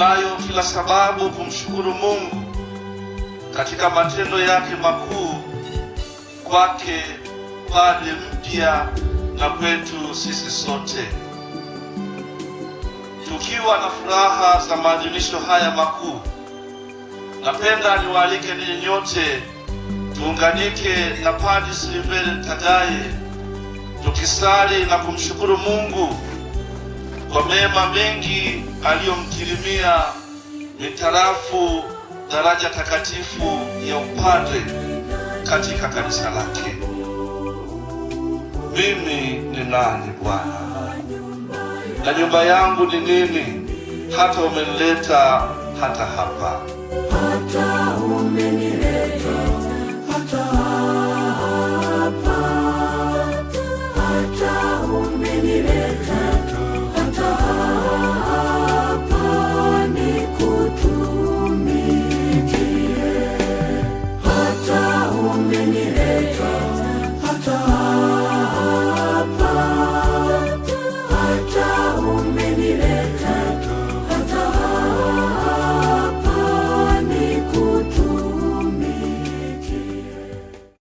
tunayo kila sababu kumshukuru Mungu katika matendo yake makuu kwake padre mpya na kwetu sisi sote. Tukiwa na furaha za maadhimisho haya makuu, napenda niwaalike ninyi nyote tuunganike na Padre Silvere Tadaye tukisali na kumshukuru Mungu kwa mema mengi aliyomkirimia mitarafu daraja takatifu ya upadre katika kanisa lake. Mimi ni nani Bwana, na nyumba yangu ni nini, hata umenileta hata hapa?